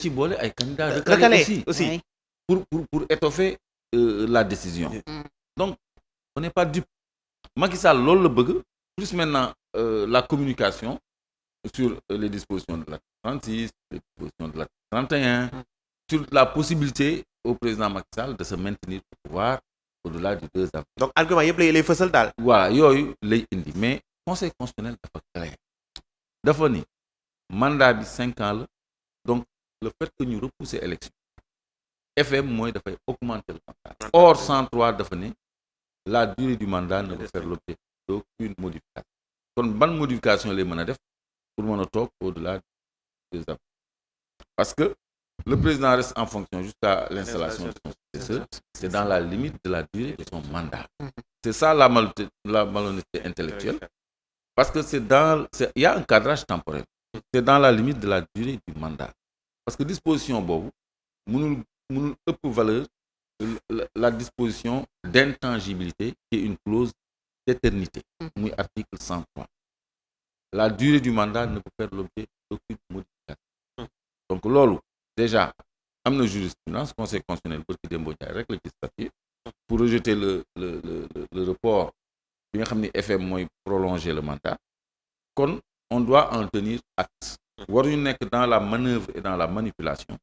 ci boole ay candidats recalés aussi Oui. pour étoffer la décision. Donc on n'est pas dupe. Macky Sall loolu la bëgg plus maintenant la communication sur les dispositions de l'article 36, les dispositions de l'article 31, sur la possibilité au président Macky Sall de se maintenir au pouvoir au-delà du 2 avril. donc argument yëpp lay fësal daal. voilà yooyu lay indi mais conseil constitutionnel dafa clair dafa ni mandat bi 5 ans la donc le fait que ñu repousser élection FM mooy dafay augmenter le mandat. Or 103 dafa ne la durée du mandat ne peut faire l'objet d'aucune modification. kon ban modification lay mën a def pour mën a toog au-delà des avril parce que le président reste en fonction jusqu'à l'installation de son successeur. C'est dans la limite de la durée de son mandat. C'est ça la malhonnêteté intellectuelle parce que il y a un cadrage temporel. C'est dans la limite de la durée du mandat parce que disposition boobu mënul ëpp valeur la disposition d'intangibilité qui est une clause d'éternité muy article 103. La durée du mandat ne peut faire l'objet d'aucune modification. Donc loolu déjà am na jurisprudence conseil constitutionnel bërki démb jaay rek la ci statuer pour rejeter le report bi nga xam ni FM mooy prolonger le mandat. Kon on doit en tenir acte. waruñu nekk dans la manœuvre et dans la manipulation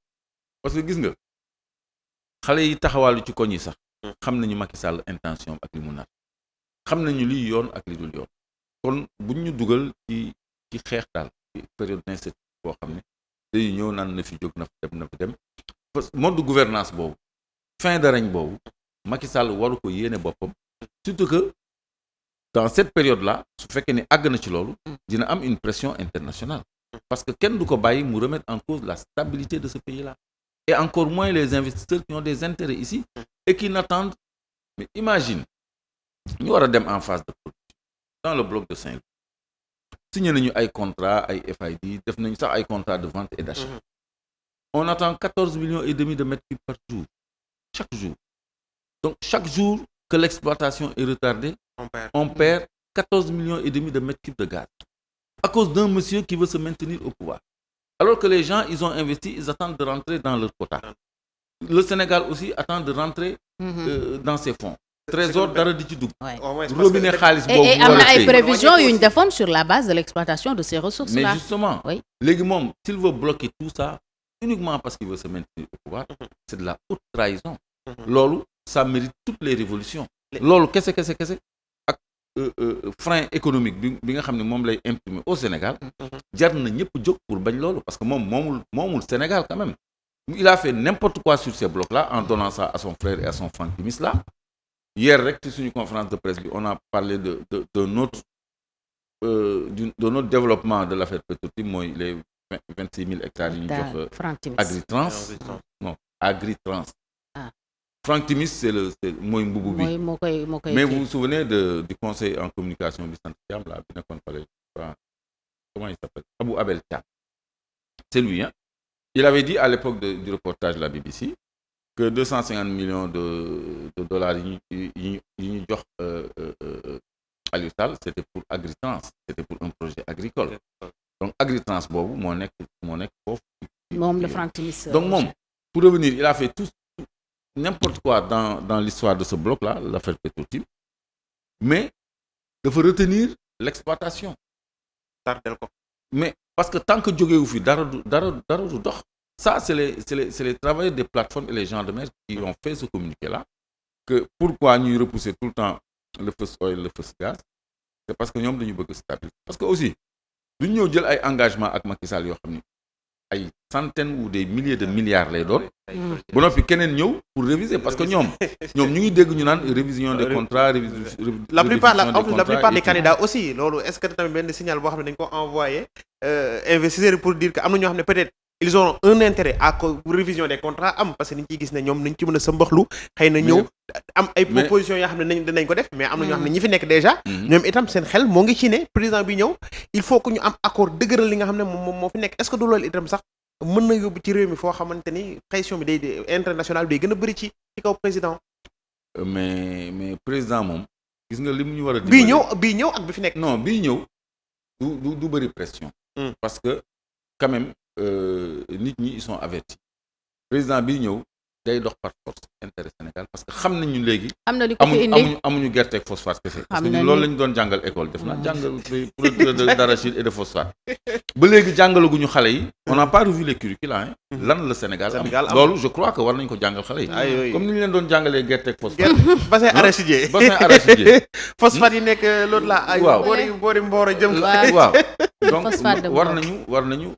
parce que gis nga xale yi taxawaalu ci koñ yi sax xam nañu Macky Sall intention ak li mu nar xam nañu liy yoon ak li dul yoon kon buñ ñu dugal ci xeex daal ci période d'incertitude boo xam ne dañuy ñëw naan na fi jóg na fi dem parce que mode de gouvernance boobu fin de règne boobu Macky Sall waru ko yéene boppam surtout que dans cette période là su fekkee ne àgg na ci loolu dina am une pression internationale parce que kenn du ko bàyyi mu remettre en cause la stabilité de ce pays là et encore moins les investisseurs qui ont des intérêts ici et qui n'attendent mais imagine ñu war a dem en phase de production dans le bloc de Saint-Louis signé nañu ay contrat ay FID def nañu sax ay contrat de vente et d'achat. On attend 14 millions et demi de mètres cubes par jour chaque jour. Donc chaque jour que l'exploitation est retardée on perd 14 millions et demi de mètres cubes de gaz à cause d'un monsieur qui veut se maintenir au pouvoir alors que les gens ils ont investi, ils attendent de rentrer dans leur quota. Le Sénégal aussi attend de rentrer dans ses fonds. Trésor dara di ci dugg. robinet xaalis boobu et am na ay prévisions yu ñu defoon sur la base de l'exploitation de ces ressources là. mais justement oui. léegi moom s'il veut bloquer tout ça uniquement parce qu'il veut se maintenir au pouvoir c'est de la haute trahison. loolu ça mérite toutes les révolutions. loolu kese ak frein économique bi nga xam ne moom lay imprimer au Sénégal jar na ñëpp jóg pour bañ loolu parce que moom moomul Sénégal quand même. Il a fait n'importe quoi sur ces blocs là en donnant ça à son frère et à son Franck Timis là. Hier rek ci suñu conférence de presse bi on a parlé de notre développement de l'affaire Petro-Tim mooy les 26 000 hectares yi ñu jox Agritrans non Agritrans. Franck Timis c'est mooy mbubu bi moo koy mais vous vous souvenez du conseil en communication bi sant Thiam là bi nekkoon fale comment il s'appelle Abou Abel Thiam c'est lui hein. Il avait dit à l'époque du reportage de la BBC que 250 millions de dollars yi ñu jox Aliou Sall c'était pour Agritrans, c'était pour un projet agricole. Donc Agritrans boobu moo nekk foofu. moom le Franck Timis. Donc moom pour revenir il a fait tout n'importe quoi dans l'histoire de ce bloc là l'affaire Petro-Tim mais dafa retenir l'exploitation. Mais parce que tant que jógewu fi dara du dox. Ça c'est les travailleurs des plateformes et les gens de mer qui ont fait ce communiqué là que pourquoi ñuy repousser tout le temps le feu oil le feu gaz c'est parce que ñoom dañu bëgg stabilité parce que aussi duñ ñëw jël ay engagement ak Macky Sall yoo xam ni ay centaines ou des milliers de milliards lay doon ba noppi keneen ñëw pour réviser parce que ñoom ñu ngi dégg ñu naan révision des contrats la plupart des candidats aussi loolu est-ce que tamit benn signal boo xam ne dañ ko envoyé investisseurs pour dire que am na ñoo xam ne peut-être ils ont un intérêt à révision des contrats parce que niñ ciy gis ne ñoom nañ ci mën a sa mbaxlu xëy na ñëw am ay propositions yoo xam ne dinañ ko def mais am na ñoo xam ne ñi fi nekk déjà ñoom itam seen xel moo ngi ci ne président bi ñëw il faut que ñu am accord dëgëral li nga xam ne moom moo fi nekk est-ce que du loolu itam sax mën na yóbbu ci réew mi foo xamante ni pression bi day international bi day gën a bëri ci kaw président. mais président moom gis nga li mu ñu war a bii ñëw ak bi fi nekk non bii ñëw du bëri pression parce que quand même nit ñi ils sont avertis président bi ñëw day dox par force intérêt Sénégal parce que xam nañu léegi. am na li ko fi indi amuñu gerte ak phosphate kese. parce que xam loolu la ñu doon jàngal école def naa jàngal producteur d'arachide et de phosphate. ba léegi jàngalaguñu xale yi. on n'a pas revu les curricula lan la Sénégal am loolu je crois que war nañu ko jàngal xale yi. comme ni ñu leen doon jàngalee gerte ak phosphate. bassin arachidier phosphate yi nekk loolu la ay. waaw boori Mboro jëm. waaw donc war nañu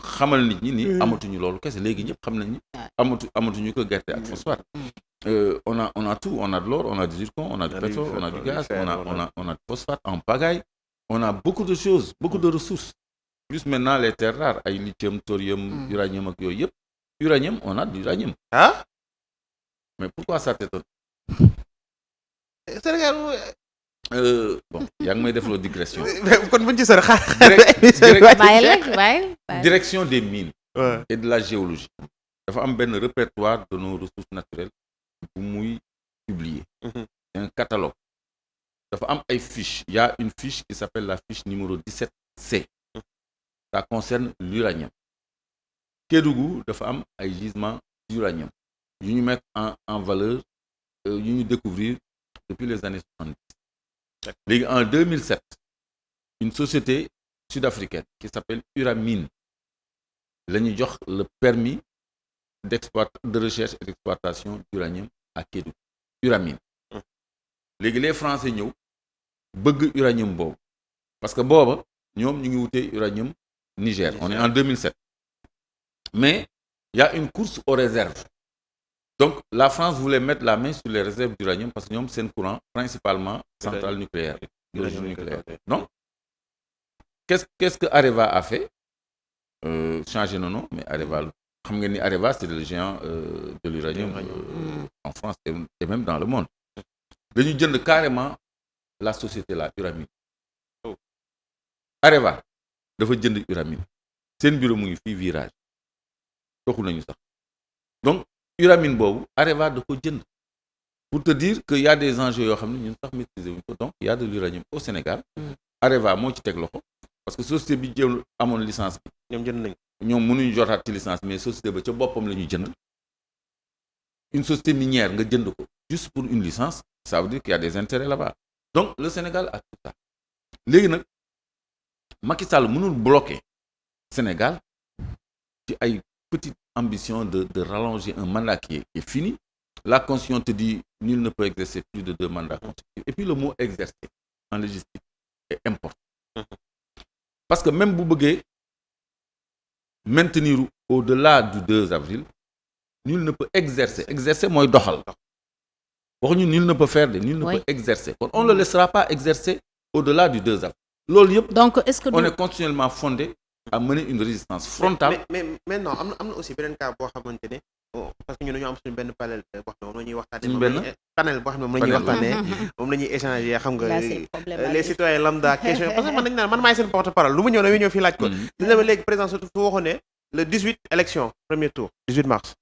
xamal nit ñi ni amatuñu loolu kese léegi ñëpp xam nañ ni amatuñu ko gerte ak phosphate. on a tout, on a de l'or, on a du zircon, on a du pétrole, on a du gaz, on a du phosphate en pagaille, on a beaucoup de choses, beaucoup de ressources. Plus maintenant les terres rares, ay lithium, thorium, uranium ak yooyu yëpp. Uranium, on a de l'uranium. Ah? Mais pourquoi ça t'étonne? Sénégal bon, yaa ngi may def loo digression. kon buñ ci sori direction des mines et de la géologie. dafa am benn répertoire de nos ressources naturelles bu muy publier. Un catalogue. dafa am ay fiches. Il y a une fiche qui s'appelle la fiche numéro 17C. Ça concerne l'uranium. Kédougou dafa am ay gisements d'uranium yu ñu mettre en valeur yu ñu découvrir depuis les années 70. Léegi en 2007 une société sud-africaine qui s'appelle Uramine la ñu jox le permis de recherche et d'exploitation d'uranium à Kédougou. Uramine. Léegi les Français ñëw bëgg uranium boobu parce que booba ñoom ñu ngi wutee uranium Niger. On est en 2007. Mais il y a une course aux réserves. Donc la France voulait mettre la main sur les réserves d'uranium parce que ñoom seen courant principalement centrale nucléaire. Donc qu'est-ce que Areva a fait? Changer de nom, mais Areva, xam ngeen ni Areva c'est le géant de l'uranium en France et même dans le monde. Dañu jënd carrément la société là Uramine. Areva dafa jënd Uramine. Seen bureau mu ngi fii virage. Toxu nañu sax. Donc Uramine boobu Areva da ko jënd. Pour te dire que y a des enjeux yoo xam ne ñun sax maîtriser wuñ ko. Donc il y a de l'uranium au Sénégal. Areva moo ci teg loxo. Parce que société bi jël amoon licence bi. ñoom jënd nañ. ñoom mënuñu jotaat ci licence mais société ba ca boppam la ñu jënd. Une société minière nga jënd ko juste pour une licence ça veut dire qu'il y a des intérêts là-bas. Donc le Sénégal a tout ça. Léegi nag Macky Sall mënul bloquer Sénégal ci ay petite ambition de rallonger un mandat qui est fini. La Constitution te dit nul ne peut exercer plus de 2 mandats consécutifs. Et puis le mot exercer en légistique est important. Parce que même bu bëggee maintenir au-delà du 2 avril, nul ne peut exercer. Exercer mooy doxal. Waxuñu nul ne peut faire nul ne peut exercer. Kon on ne le laissera pas exercer au-delà du 2 avril. Loolu yëpp. Donc est-ce que on est constitutionnellement fondé à mener une résistance frontale. mais non am na aussi beneen cas boo xamante ne parce que ñun dañoo am suñu benn panel boo xam ne moom la ñuy waxtaanee. Panel boo xam ne moom la ñuy waxtaanee moom la ñuy échanger xam nga les citoyens lambda question parce que man dañu naan man maay seen porte-parole lu mu ñëw damay ñëw fii laaj ko. dañu demee léegi président surtout fu waxoon ne le 18 élection premier tour 18 mars.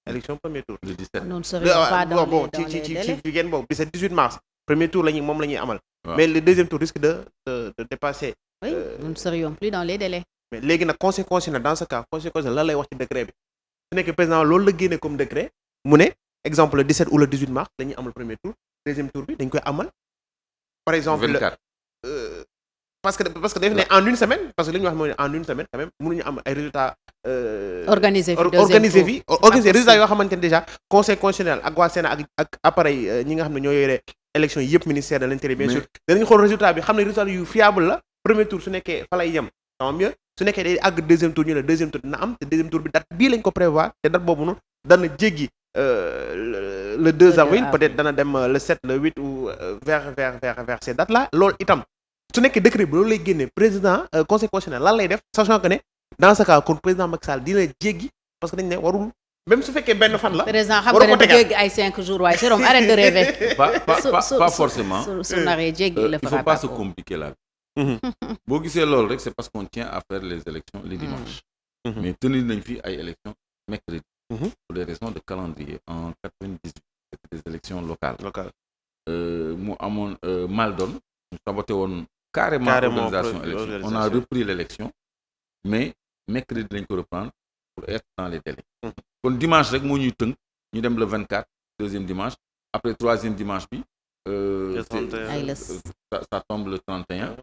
élection premier tour. Le 17. Nous ne serions pas dans les délais. ci week-end boobu 18 mars. premier tour moom la ñuy amal. mais le deuxième tour risque de dépasser. Oui, nous ne serions plus dans les délais. mais léegi nag conséquence na dans ce cas conséquence lan lay wax ci décret bi su nekkee président loolu la génne comme décret mu ne exemple le 17 ou le 18 mars dañuy amal premier tour deuxième tour bi dañ koy amal. par exemple 24. parce que daf ne en une semaine parce que li ñu wax mooy en une semaine quand même mënuñu am ay résultats. organiser résultats yoo xamante ne déjà conseil constitutionnel ak waa Sénat ak appareil ñi nga xam ne ñoo yore élection yi yëpp ministère de l'intérieur bien sûr danañ xool résultat bi xam ne résultat yu fiable la premier tour su nekkee fa lay yem tant mieux su nekkee day àgg deuxième tour ñu ne deuxième tour dina am te deuxième tour bi date bii lañ ko prévoir te date boobu noonu dana jéggi le 2 avril peut-être dana dem le 7 le 8 ou vers ces dates là loolu itam su nekkee décret bi loolu lay génne président conseil constitutionnel lan lay def sachant que ne dans ce cas kon président Macky Sall dina jéggi parce que dañ ne warul même su fekkee benn fan la. président xam nga ne du jéggi ay 5 jours waaye Jérôme arrête de rêver. pas forcément. su naree jéggi le il faut pas se compliquer la vie. boo gisee loolu rek c'est parce qu'on tient à faire les élections les dimanches. mais tenir nañ fi ay élections mercredi. pour des raisons de calendrier en 98 c'était des élections locales. mu amoon mal doon ñu saboté woon carrément organisation élection on a repris l'élection mais mercredi lañ ko reprendre pour être dans les délais. kon dimanche rek moo ñuy tënk ñu dem le 24 deuxième dimanche après troisième dimanche bi. le 31 ça tombe le 31.